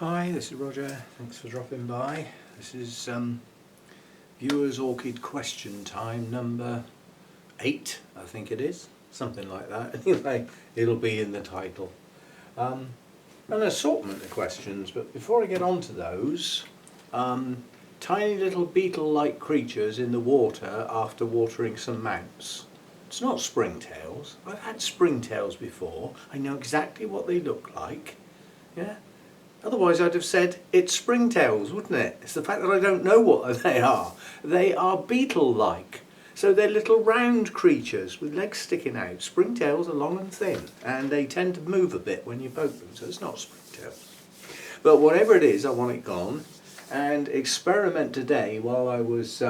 Hi, this is Roger. Thanks for dropping by. This is viewers orchid question time number 8, I think it is, something like that. Anyway, it'll be in the title. An assortment of questions, but before I get on to those, tiny little beetle-like creatures in the water after watering some mounts. It's not springtails. I've had springtails before. I know exactly what they look like. Yeah. Otherwise I'd have said it's springtails, wouldn't it? It's the fact that I don't know what they are. They are beetle-like. So they're little round creatures with legs sticking out. Springtails are long and thin, and they tend to move a bit when you poke them, so it's not springtails. But whatever it is, I want it gone. And experiment today while I was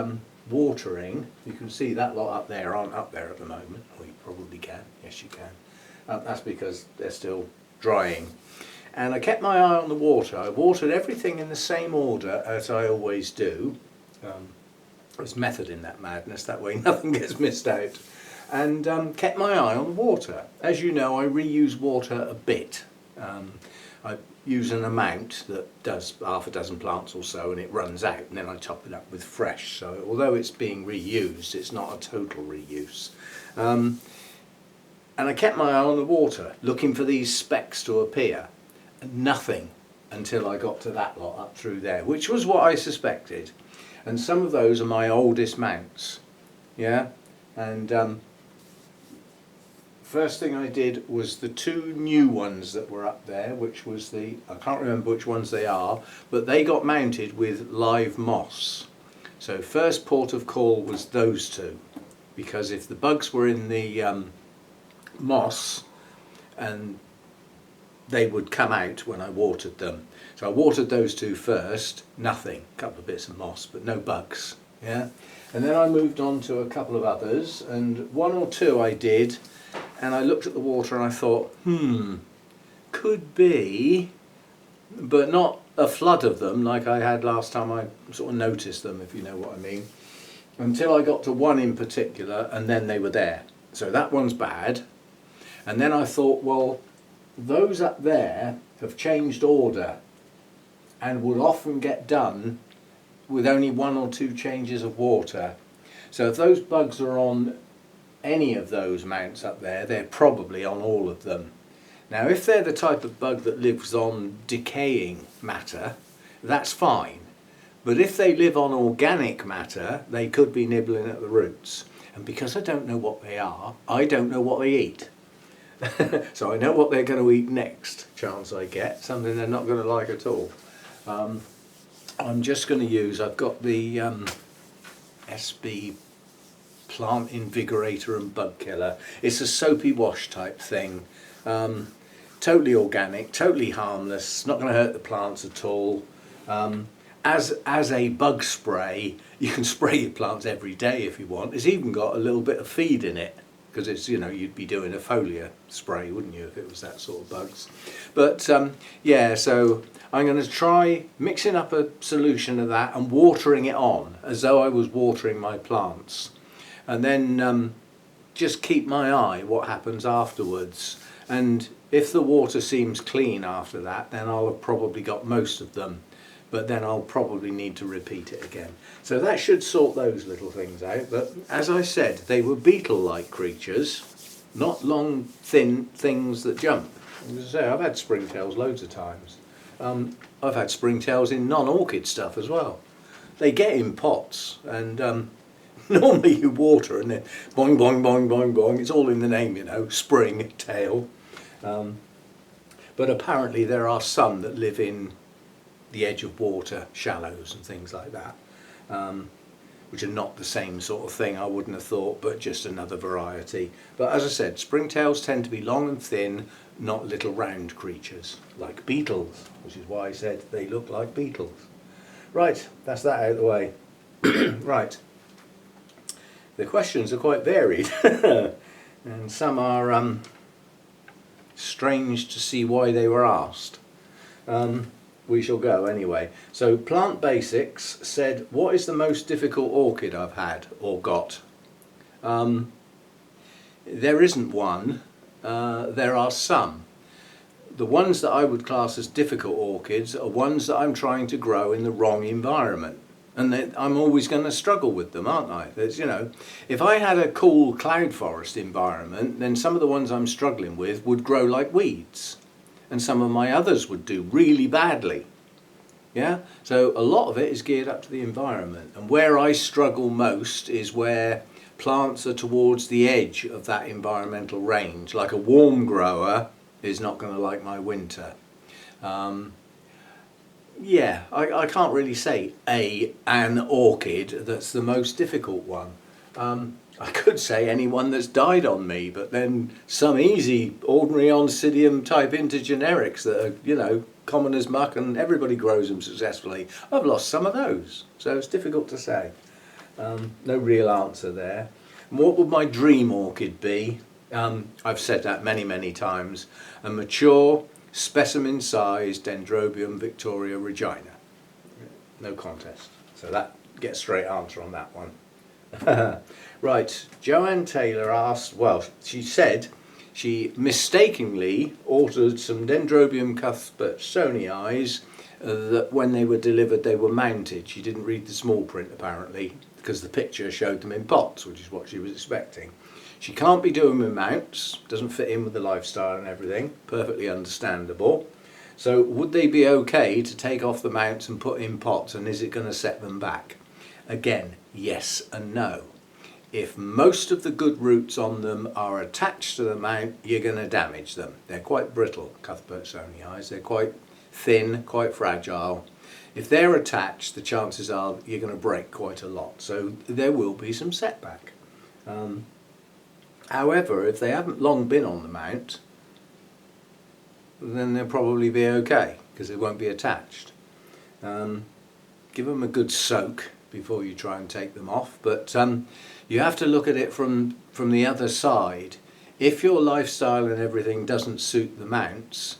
watering. You can see that lot up there aren't up there at the moment. Or you probably can. Yes, you can. That's because they're still drying. And I kept my eye on the water. I watered everything in the same order as I always do. There's method in that madness, that way nothing gets missed out. And kept my eye on the water. As you know, I reuse water a bit. I use an amount that does half a dozen plants or so, and it runs out, and then I top it up with fresh. So although it's being reused, it's not a total reuse. And I kept my eye on the water, looking for these specks to appear. Nothing until I got to that lot up through there, which was what I suspected. And some of those are my oldest mounts. Yeah, and first thing I did was the two new ones that were up there, which was I can't remember which ones they are, but they got mounted with live moss. So first port of call was those two, because if the bugs were in the moss, and they would come out when I watered them. So I watered those two first, nothing, a couple of bits of moss, but no bugs. Yeah, and then I moved on to a couple of others, and one or two I did, and I looked at the water and I thought, could be, but not a flood of them like I had last time I sort of noticed them, if you know what I mean, until I got to one in particular, and then they were there. So that one's bad. And then I thought, well, those up there have changed order and would often get done with only one or two changes of water. So if those bugs are on any of those mounts up there, they're probably on all of them. Now if they're the type of bug that lives on decaying matter, that's fine. But if they live on organic matter, they could be nibbling at the roots. And because I don't know what they are, I don't know what they eat. So I know what they're going to eat next, chance I get, something they're not going to like at all. I'm just going to use, I've got the SB Plant Invigorator and Bug Killer. It's a soapy wash type thing, totally organic, totally harmless, not going to hurt the plants at all. As a bug spray, you can spray your plants every day if you want. It's even got a little bit of feed in it, because it's, you know, you'd be doing a foliar spray, wouldn't you, if it was that sort of bugs. But yeah, so I'm going to try mixing up a solution of that and watering it on as though I was watering my plants, and then just keep my eye what happens afterwards. And if the water seems clean after that, then I'll have probably got most of them, but then I'll probably need to repeat it again. So that should sort those little things out. But as I said, they were beetle-like creatures, not long, thin things that jump. As I say, I've had springtails loads of times. I've had springtails in non-orchid stuff as well. They get in pots, and normally you water and then boing, boing, boing, boing, boing. It's all in the name, you know, spring tail. But apparently there are some that live in the edge of water, shallows and things like that, which are not the same sort of thing, I wouldn't have thought, but just another variety. But as I said, springtails tend to be long and thin, not little round creatures, like beetles, which is why I said they look like beetles. Right, that's that out of the way. Right, the questions are quite varied, and some are strange to see why they were asked. We shall go anyway. So Plant Basics said, what is the most difficult orchid I've had or got? There isn't one. There are some. the ones that I would class as difficult orchids are ones that I'm trying to grow in the wrong environment. And then I'm always going to struggle with them, aren't I? There's, you know, if I had a cool cloud forest environment, then some of the ones I'm struggling with would grow like weeds. And some of my others would do really badly. Yeah? So a lot of it is geared up to the environment. And where I struggle most is where plants are towards the edge of that environmental range. Like a warm grower is not going to like my winter. Yeah, I can't really say an orchid that's the most difficult one. I could say anyone that's died on me, but then some easy, ordinary Oncidium type intergenerics that are, you know, common as muck and everybody grows them successfully. I've lost some of those, so it's difficult to say. No real answer there. And what would my dream orchid be? I've said that many times. A mature, specimen-sized Dendrobium Victoria Regina. No contest. So that gets straight answer on that one. Right, Joanne Taylor asked, well, she said she mistakenly ordered some Dendrobium cuthbertsonii that when they were delivered they were mounted. She didn't read the small print apparently because the picture showed them in pots, which is what she was expecting. She can't be doing with mounts, doesn't fit in with the lifestyle and everything, perfectly understandable. So would they be okay to take off the mounts and put in pots, and is it going to set them back? Again, yes and no. If most of the good roots on them are attached to the mount, you're going to damage them. They're quite brittle, cuthbertsonii. They're quite thin, quite fragile. If they're attached, the chances are you're going to break quite a lot. So there will be some setback. However, if they haven't long been on the mount, then they'll probably be okay because they won't be attached. Give them a good soak before you try and take them off, but you have to look at it from the other side. If your lifestyle and everything doesn't suit the mounts,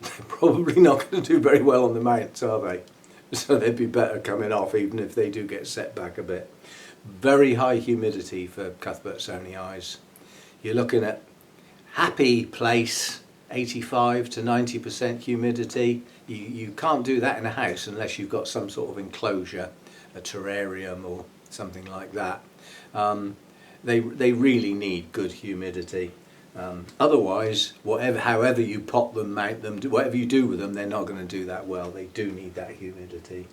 they're probably not going to do very well on the mounts, are they? So they'd be better coming off even if they do get set back a bit. Very high humidity for cuthbertsonii. You're looking at happy place, 85 to 90% humidity. You can't do that in a house unless you've got some sort of enclosure, a terrarium or something like that. They really need good humidity. Otherwise, however you pot them, mount them, whatever you do with them, they're not going to do that well. They do need that humidity.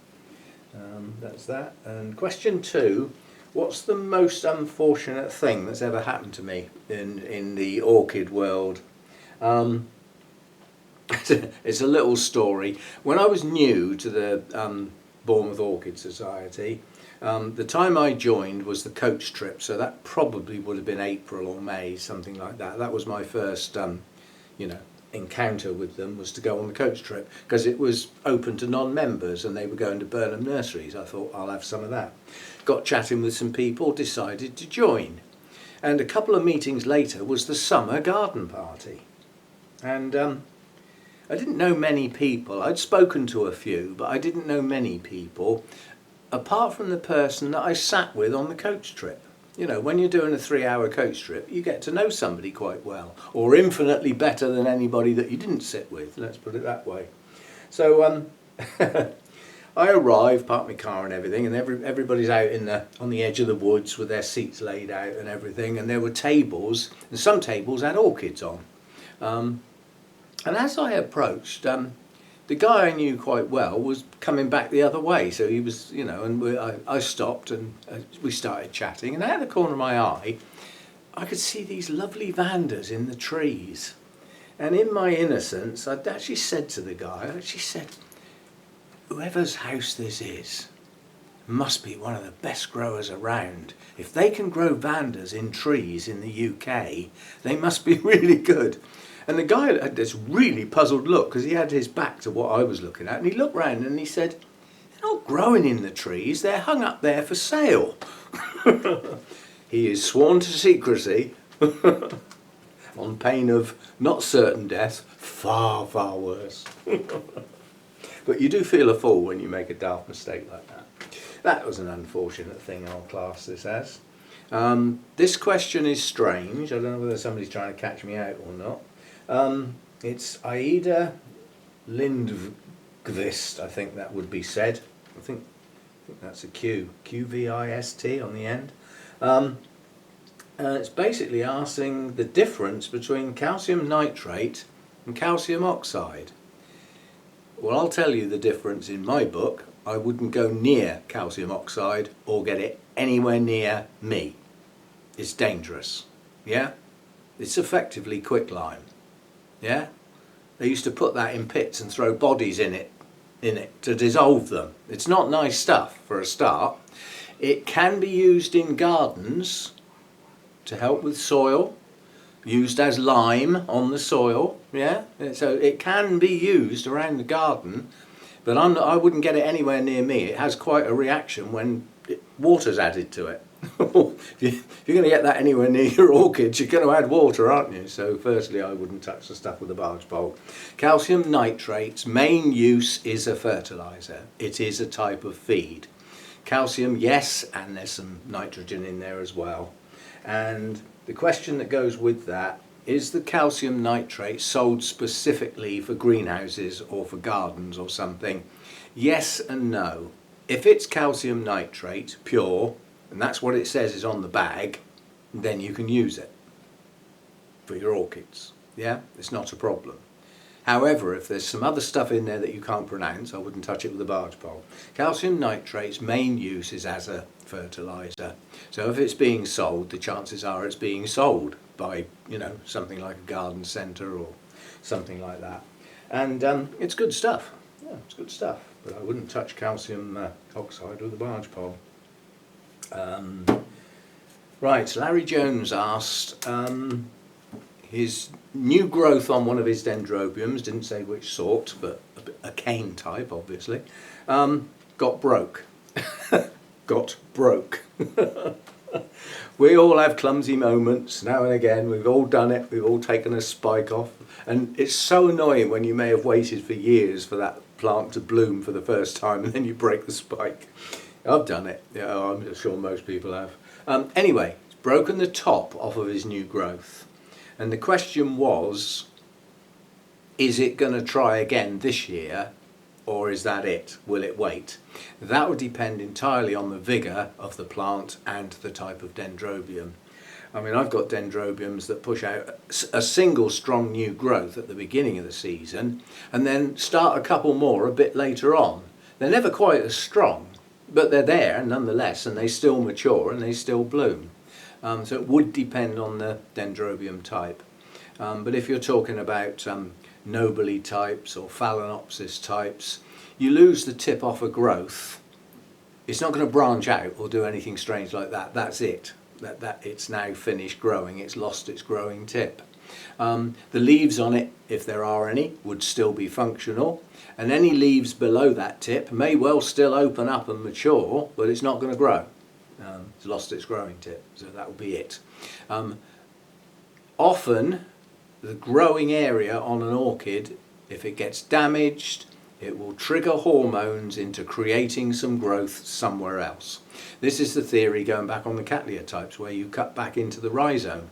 That's that. And question 2. What's the most unfortunate thing that's ever happened to me in the orchid world? It's a little story. When I was new to the Bournemouth Orchid Society, the time I joined was the coach trip, so that probably would have been April or May, something like that. That was my first, encounter with them, was to go on the coach trip, because it was open to non-members and they were going to Burnham Nurseries. I thought I'll have some of that. Got chatting with some people, decided to join. And a couple of meetings later was the summer garden party. And I didn't know many people. I'd spoken to a few, but I didn't know many people, apart from the person that I sat with on the coach trip. You know, when you're doing a 3-hour coach trip, you get to know somebody quite well, or infinitely better than anybody that you didn't sit with, let's put it that way. So I arrived, parked my car and everything, and everybody's out on the edge of the woods with their seats laid out and everything, and there were tables, and some tables had orchids on. And as I approached, the guy I knew quite well was coming back the other way, so he was, and I stopped and we started chatting, and out of the corner of my eye I could see these lovely vandas in the trees. And in my innocence, I'd actually said to the guy, whoever's house this is must be one of the best growers around. If they can grow vandas in trees in the UK, they must be really good. And the guy had this really puzzled look because he had his back to what I was looking at, and he looked round and he said, "They're not growing in the trees, they're hung up there for sale." He is sworn to secrecy on pain of not certain death, far, far worse. But you do feel a fool when you make a daft mistake like that. That was an unfortunate thing I'll class this as. This question is strange. I don't know whether somebody's trying to catch me out or not. It's Aida Lindqvist, I think that would be said. I think that's a Q, Qvist on the end. It's basically asking the difference between calcium nitrate and calcium oxide. Well, I'll tell you the difference in my book. I wouldn't go near calcium oxide or get it anywhere near me. It's dangerous. Yeah? It's effectively quicklime. Yeah? They used to put that in pits and throw bodies in it to dissolve them. It's not nice stuff for a start. It can be used in gardens to help with soil, used as lime on the soil. Yeah? So it can be used around the garden, but I wouldn't get it anywhere near me. It has quite a reaction when water's added to it. If you're going to get that anywhere near your orchids, you're going to add water, aren't you? So firstly, I wouldn't touch the stuff with a barge pole. Calcium nitrate's main use is a fertiliser. It is a type of feed. Calcium, yes, and there's some nitrogen in there as well. And the question that goes with that, is the calcium nitrate sold specifically for greenhouses or for gardens or something? Yes and no. If it's calcium nitrate, pure, and that's what it says is on the bag, then you can use it for your orchids. Yeah, it's not a problem. However, if there's some other stuff in there that you can't pronounce, I wouldn't touch it with a barge pole. Calcium nitrate's main use is as a fertiliser. So if it's being sold, the chances are it's being sold by, you know, something like a garden centre or something like that. And it's good stuff. Yeah, it's good stuff. But I wouldn't touch calcium oxide with a barge pole. Right, Larry Jones asked his new growth on one of his dendrobiums, didn't say which sort, but a cane type obviously, got broke. Got broke. We all have clumsy moments now and again. We've all done it. We've all taken a spike off, and it's so annoying when you may have waited for years for that plant to bloom for the first time and then you break the spike. I've done it. Yeah, I'm sure most people have. Anyway, it's broken the top off of his new growth, and the question was, is it going to try again this year, or is that it? Will it wait? That would depend entirely on the vigour of the plant and the type of dendrobium. I mean, I've got dendrobiums that push out a single strong new growth at the beginning of the season and then start a couple more a bit later on. They're never quite as strong, but they're there nonetheless, and they still mature and they still bloom. So it would depend on the dendrobium type. But if you're talking about nobile types or phalaenopsis types, you lose the tip off a growth. It's not going to branch out or do anything strange like that. That's it. That it's now finished growing. It's lost its growing tip. The leaves on it, if there are any, would still be functional, and any leaves below that tip may well still open up and mature, but it's not going to grow. It's lost its growing tip, so that will be it. Often the growing area on an orchid, if it gets damaged, it will trigger hormones into creating some growth somewhere else. This is the theory going back on the Cattleya types, where you cut back into the rhizome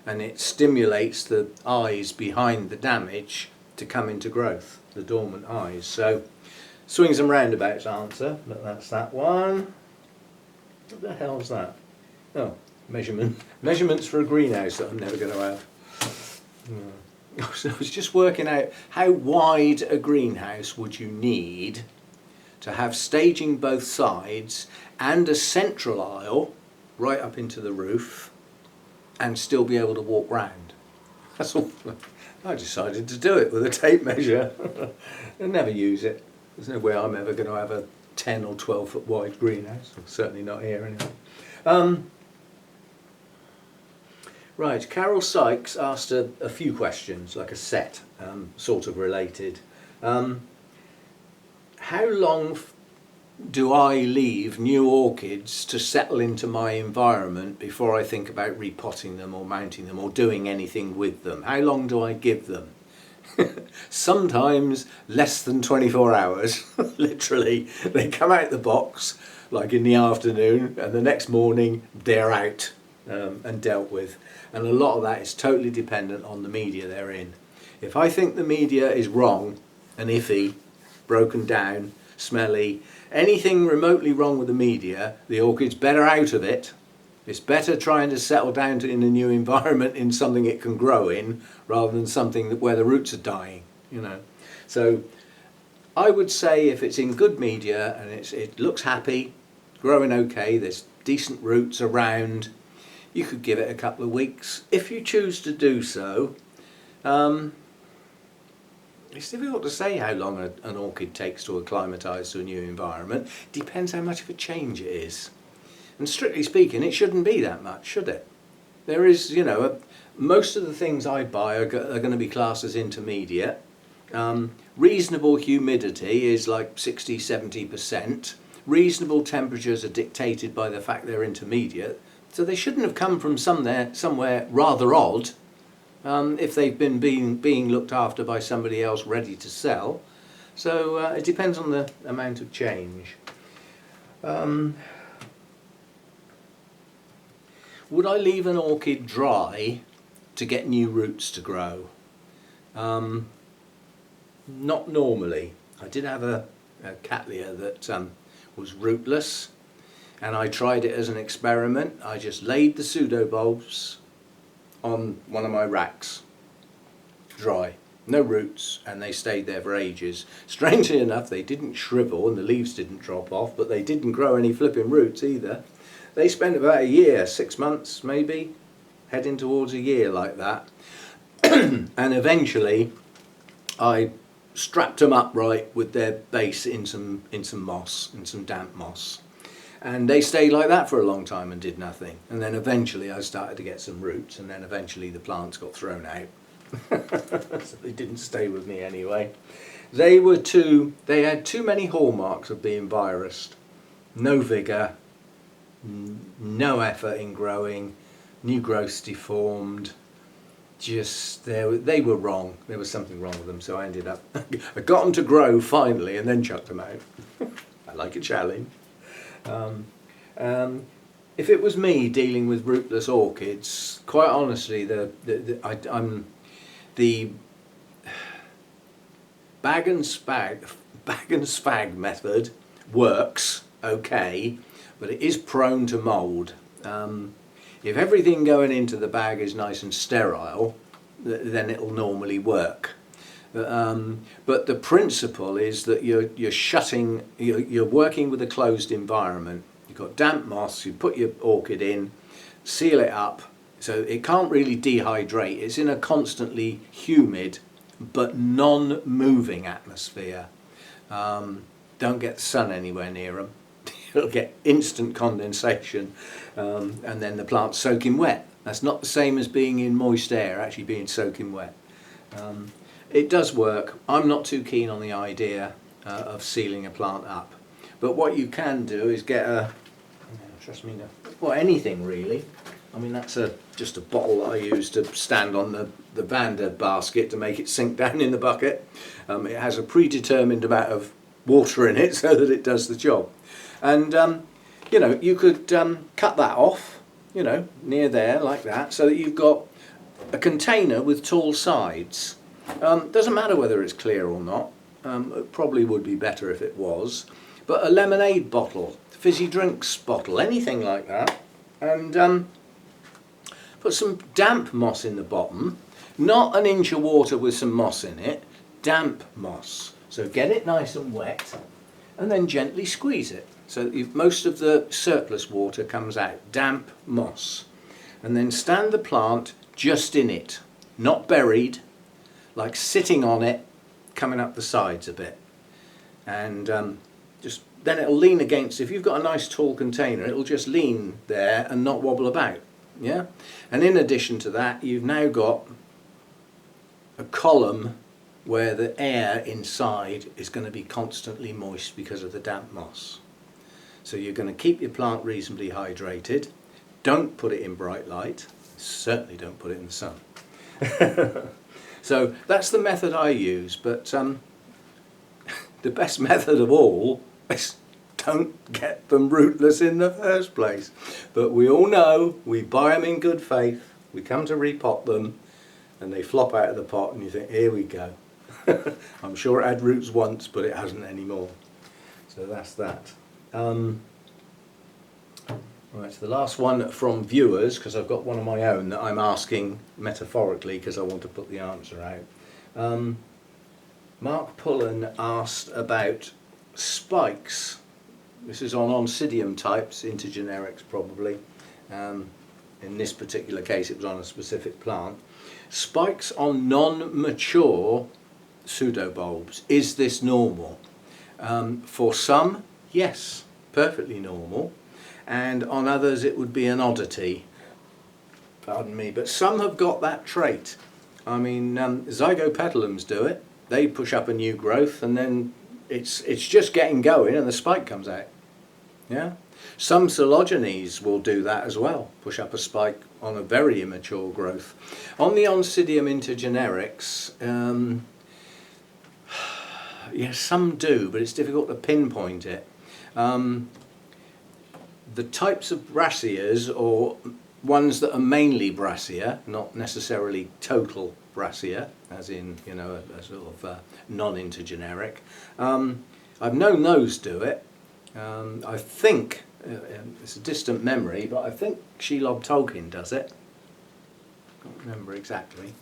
and it stimulates the eyes behind the damage to come into growth, the dormant eyes. So swings and roundabouts answer, but that's that one. What the hell's that? Oh, measurements for a greenhouse that I'm never going to have. So I was just working out how wide a greenhouse would you need to have staging both sides and a central aisle right up into the roof and still be able to walk round. That's all. I decided to do it with a tape measure. I never use it. There's no way I'm ever going to have a 10 or 12 foot wide greenhouse. Certainly not here anyway. Right, Carol Sykes asked a few questions, like a set, sort of related. How long do I leave new orchids to settle into my environment before I think about repotting them or mounting them or doing anything with them? How long do I give them? Sometimes less than 24 hours, literally. They come out the box like in the afternoon and the next morning they're out and dealt with. And a lot of that is totally dependent on the media they're in. If I think the media is wrong and iffy, broken down, smelly, anything remotely wrong with the media, the orchid's better out of it. It's better trying to settle down in a new environment in something it can grow in, rather than something where the roots are dying, you know. So I would say if it's in good media and it looks happy, growing okay, there's decent roots around, you could give it a couple of weeks if you choose to do so. It's difficult to say how long an orchid takes to acclimatise to a new environment. Depends how much of a change it is. And strictly speaking, it shouldn't be that much, should it? There is, you know, most of the things I buy are going to be classed as intermediate. Reasonable humidity is like 60–70%. Reasonable temperatures are dictated by the fact they're intermediate. So they shouldn't have come from somewhere rather odd if they've been being looked after by somebody else ready to sell. So it depends on the amount of change. Would I leave an orchid dry to get new roots to grow? Not normally. I did have a cattleya that was rootless, and I tried it as an experiment. I just laid the pseudobulbs on one of my racks, dry, no roots, and they stayed there for ages. Strangely enough, they didn't shrivel and the leaves didn't drop off, but they didn't grow any flipping roots either. They spent about a year, 6 months maybe, heading towards a year like that. And eventually I strapped them upright with their base in some moss, in some damp moss. And they stayed like that for a long time and did nothing. And then eventually I started to get some roots, and then eventually the plants got thrown out. So they didn't stay with me anyway. They had too many hallmarks of being virused. No vigour, no effort in growing, new growths deformed. Just they were wrong. There was something wrong with them, so I ended up I got them to grow finally and then chucked them out. I like a challenge. If it was me dealing with rootless orchids, quite honestly, the bag and spag method works okay, but it is prone to mould. If everything going into the bag is nice and sterile, then it'll normally work. But the principle is that you're working with a closed environment. You've got damp moss, you put your orchid in, seal it up, so it can't really dehydrate. It's in a constantly humid but non-moving atmosphere. Don't get the sun anywhere near them. It'll get instant condensation, and then the plant's soaking wet. That's not the same as being in moist air, actually being soaking wet. It does work. I'm not too keen on the idea of sealing a plant up. But what you can do is get anything really. I mean, that's just a bottle that I use to stand on the Vander basket to make it sink down in the bucket. It has a predetermined amount of water in it so that it does the job. And you know, you could cut that off, you know, near there like that, so that you've got a container with tall sides. Doesn't matter whether it's clear or not. It probably would be better if it was. But a lemonade bottle, fizzy drinks bottle, anything like that, and put some damp moss in the bottom. Not an inch of water with some moss in it. Damp moss. So get it nice and wet, and then gently squeeze it. So that most of the surplus water comes out. Damp moss. And then stand the plant just in it, not buried, like sitting on it, coming up the sides a bit. And just then it'll lean against, if you've got a nice tall container, it'll just lean there and not wobble about. Yeah? And in addition to that, you've now got a column where the air inside is going to be constantly moist because of the damp moss. So you're going to keep your plant reasonably hydrated. Don't put it in bright light. Certainly don't put it in the sun. So that's the method I use, but the best method of all is don't get them rootless in the first place. But we all know we buy them in good faith, we come to repot them, and they flop out of the pot and you think, here we go. I'm sure it had roots once, but it hasn't anymore. So that's that. Right, so the last one from viewers, because I've got one of my own that I'm asking metaphorically because I want to put the answer out. Mark Pullen asked about spikes. This is on Oncidium types, intergenerics probably. In this particular case it was on a specific plant. Spikes on non-mature pseudobulbs. Is this normal? For some, yes, perfectly normal. And on others it would be an oddity. Pardon me, but some have got that trait. I mean, zygopetalums do it. They push up a new growth and then it's just getting going and the spike comes out. Yeah. Some coelogenes will do that as well, push up a spike on a very immature growth. On the Oncidium intergenerics, yes, some do, but it's difficult to pinpoint it. The types of brassias, or ones that are mainly brassia, not necessarily total brassia, as in, you know, a sort of non-intergeneric, I've known those do it. I think, it's a distant memory, but I think Shelob Tolkien does it. Can't remember exactly.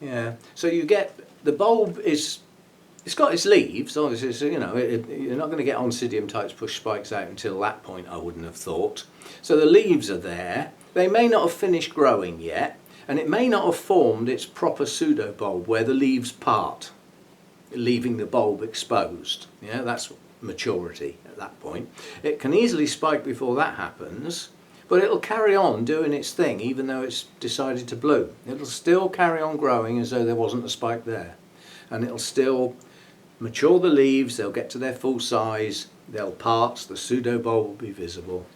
Yeah, so you get, the bulb is, it's got its leaves, obviously, so, you know, you're not going to get Oncidium types push spikes out until that point, I wouldn't have thought. So the leaves are there, they may not have finished growing yet, and it may not have formed its proper pseudobulb where the leaves part, leaving the bulb exposed. Yeah, that's maturity at that point. It can easily spike before that happens, but it'll carry on doing its thing even though it's decided to bloom. It'll still carry on growing as though there wasn't a spike there, and it'll still mature the leaves, they'll get to their full size, they'll part, the pseudobulb will be visible.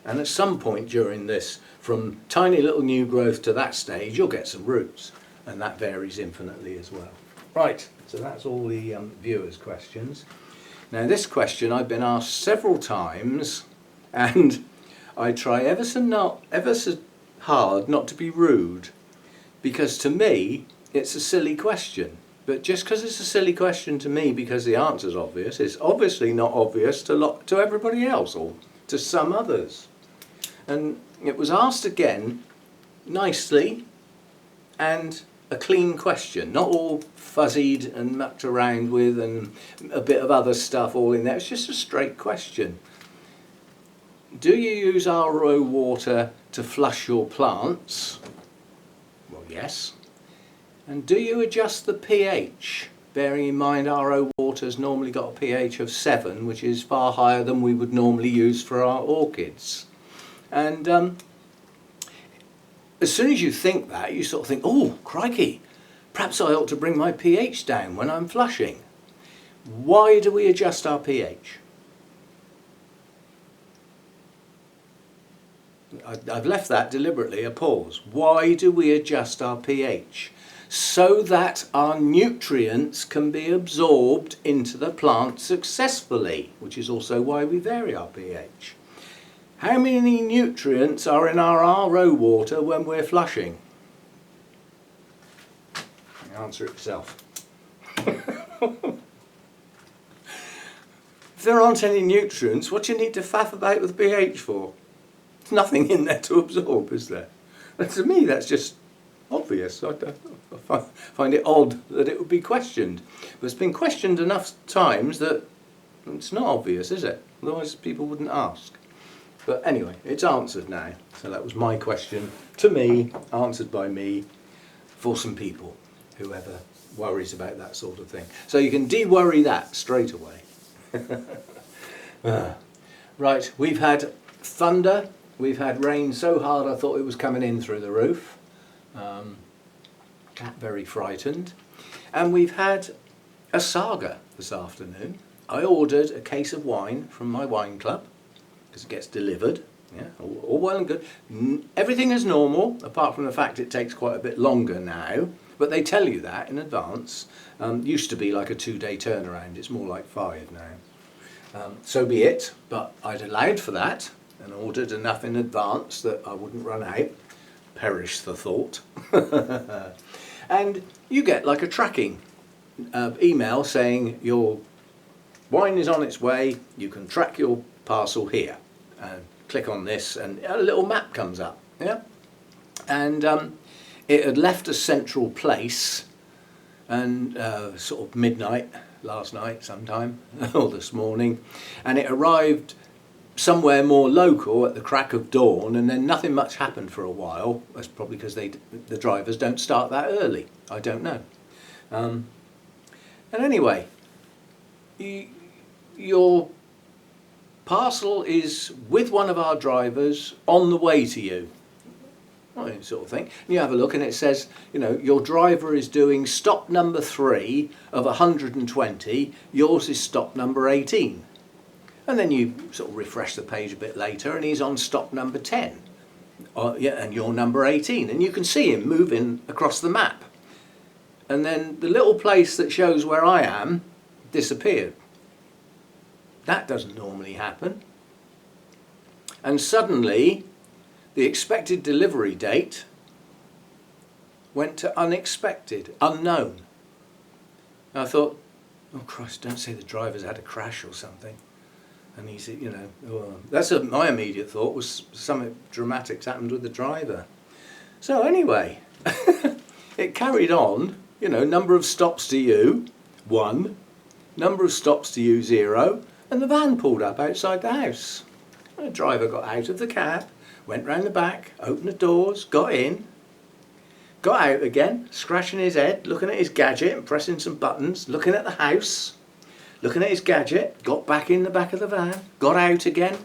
And at some point during this, from tiny little new growth to that stage, you'll get some roots, and that varies infinitely as well. Right, so that's all the viewers' questions. Now this question I've been asked several times, and I try ever so hard not to be rude, because to me it's a silly question. But just because it's a silly question to me because the answer's obvious, it's obviously not obvious to everybody else or to some others. And it was asked again nicely, and a clean question, not all fuzzied and mucked around with and a bit of other stuff all in there. It's just a straight question. Do you use RO water to flush your plants? Well, yes. And do you adjust the pH? Bearing in mind RO water's normally got a pH of 7, which is far higher than we would normally use for our orchids. And as soon as you think that, you sort of think, oh, crikey, perhaps I ought to bring my pH down when I'm flushing. Why do we adjust our pH? I've left that deliberately a pause. Why do we adjust our pH? So that our nutrients can be absorbed into the plant successfully, which is also why we vary our pH. How many nutrients are in our RO water when we're flushing? Answer itself. If there aren't any nutrients, what do you need to faff about with pH for? There's nothing in there to absorb, is there? And to me that's just obvious. I find it odd that it would be questioned. But it's been questioned enough times that it's not obvious, is it? Otherwise people wouldn't ask. But anyway, it's answered now. So that was my question to me, answered by me, for some people, whoever worries about that sort of thing. So you can de-worry that straight away. Right, we've had thunder. We've had rain so hard I thought it was coming in through the roof. Cat very frightened. And we've had a saga this afternoon. I ordered a case of wine from my wine club because it gets delivered. Yeah, all well and good. Everything is normal apart from the fact it takes quite a bit longer now, but they tell you that in advance. Used to be like a 2-day turnaround, it's more like 5 now. So be it, but I'd allowed for that and ordered enough in advance that I wouldn't run out. Perish the thought. And you get like a tracking email saying your wine is on its way, you can track your parcel here. And click on this and a little map comes up. Yeah? And it had left a central place, and sort of midnight last night sometime, or this morning, and it arrived somewhere more local at the crack of dawn, and then nothing much happened for a while. That's probably because the drivers don't start that early. I don't know. And anyway, your parcel is with one of our drivers on the way to you. Sort of thing. And you have a look and it says, you know, your driver is doing stop number 3 of 120, yours is stop number 18. And then you sort of refresh the page a bit later and he's on stop number 10. And you're number 18. And you can see him moving across the map. And then the little place that shows where I am disappeared. That doesn't normally happen. And suddenly the expected delivery date went to unexpected, unknown. And I thought, oh Christ, don't say the driver's had a crash or something. And he said, you know, oh. My immediate thought was something dramatic's happened with the driver. So anyway, it carried on, you know, number of stops to you, 1, number of stops to you, 0, and the van pulled up outside the house. And the driver got out of the cab, went round the back, opened the doors, got in, got out again, scratching his head, looking at his gadget and pressing some buttons, looking at the house, looking at his gadget, got back in the back of the van, got out again,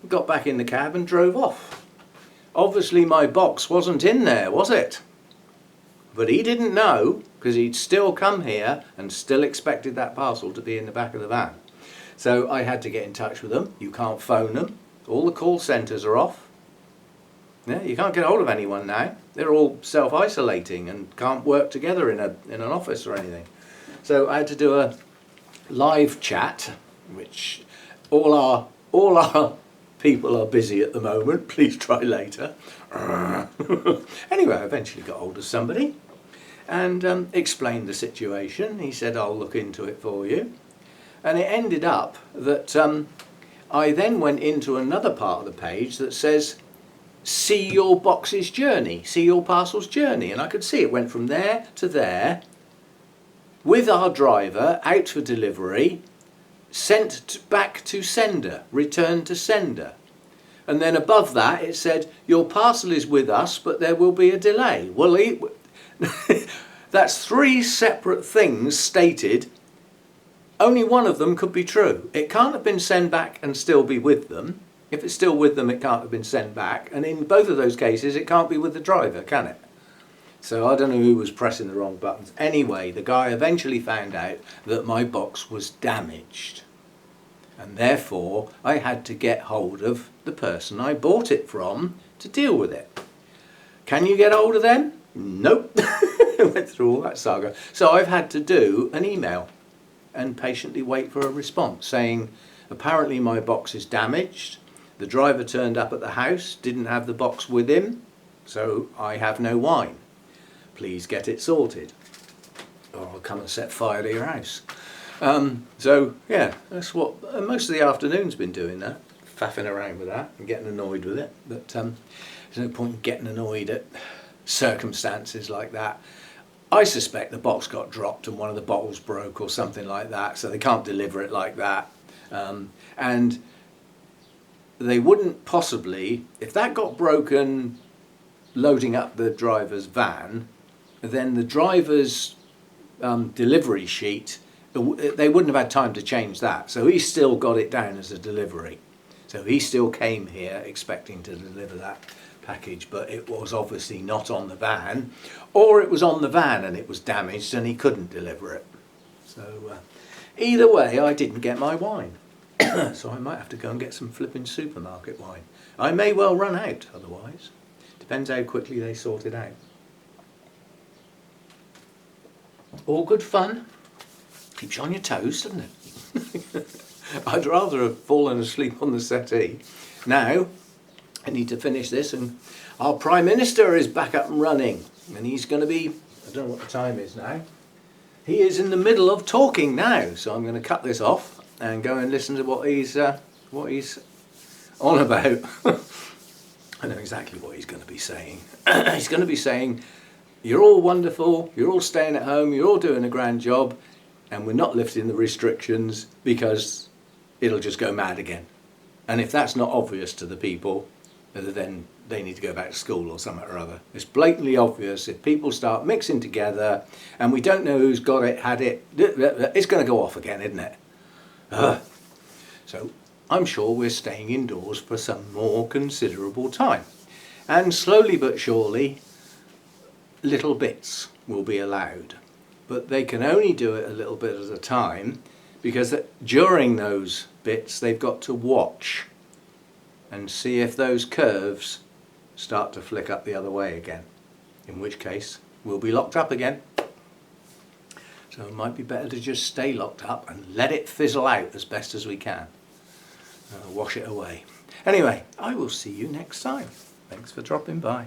got back in the cab and drove off. Obviously my box wasn't in there, was it? But he didn't know, because he'd still come here and still expected that parcel to be in the back of the van. So I had to get in touch with them. You can't phone them. All the call centres are off. Yeah, you can't get hold of anyone now. They're all self-isolating and can't work together in an office or anything. So I had to do a live chat, which all our people are busy at the moment. Please try later. Anyway, I eventually got hold of somebody and explained the situation. He said, I'll look into it for you. And it ended up that I then went into another part of the page that says, see your box's journey, see your parcel's journey. And I could see it went from there to there with our driver out for delivery, sent back to sender, returned to sender. And then above that it said, your parcel is with us, but there will be a delay. Well, that's 3 separate things stated. Only one of them could be true. It can't have been sent back and still be with them. If it's still with them, it can't have been sent back. And in both of those cases, it can't be with the driver, can it? So I don't know who was pressing the wrong buttons. Anyway, the guy eventually found out that my box was damaged. And therefore, I had to get hold of the person I bought it from to deal with it. Can you get hold of them? Nope. Went through all that saga. So I've had to do an email and patiently wait for a response saying, apparently my box is damaged. The driver turned up at the house, didn't have the box with him, so I have no wine. Please get it sorted, or I'll come and set fire to your house. So yeah, that's what most of the afternoon's been doing, that, faffing around with that and getting annoyed with it. But there's no point in getting annoyed at circumstances like that. I suspect the box got dropped and one of the bottles broke or something like that, so they can't deliver it like that. And they wouldn't possibly, if that got broken loading up the driver's van, then the driver's delivery sheet, they wouldn't have had time to change that. So he still got it down as a delivery. So he still came here expecting to deliver that package, but it was obviously not on the van, or it was on the van and it was damaged and he couldn't deliver it. So either way, I didn't get my wine. So I might have to go and get some flipping supermarket wine. I may well run out otherwise. Depends how quickly they sort it out. All good fun. Keeps you on your toes, doesn't it? I'd rather have fallen asleep on the settee. Now, I need to finish this, and our Prime Minister is back up and running, and he's going to be I don't know what the time is now. He is in the middle of talking now, so I'm going to cut this off and go and listen to what he's on about. I know exactly what he's going to be saying. He's going to be saying, you're all wonderful, you're all staying at home, you're all doing a grand job, and we're not lifting the restrictions because it'll just go mad again. And if that's not obvious to the people, then they need to go back to school or something or other. It's blatantly obvious. If people start mixing together and we don't know who's got it, had it, it's going to go off again, isn't it? So I'm sure we're staying indoors for some more considerable time. And slowly but surely, little bits will be allowed. But they can only do it a little bit at a time, because during those bits they've got to watch and see if those curves start to flick up the other way again, in which case we'll be locked up again. So it might be better to just stay locked up and let it fizzle out as best as we can. Wash it away. Anyway, I will see you next time. Thanks for dropping by.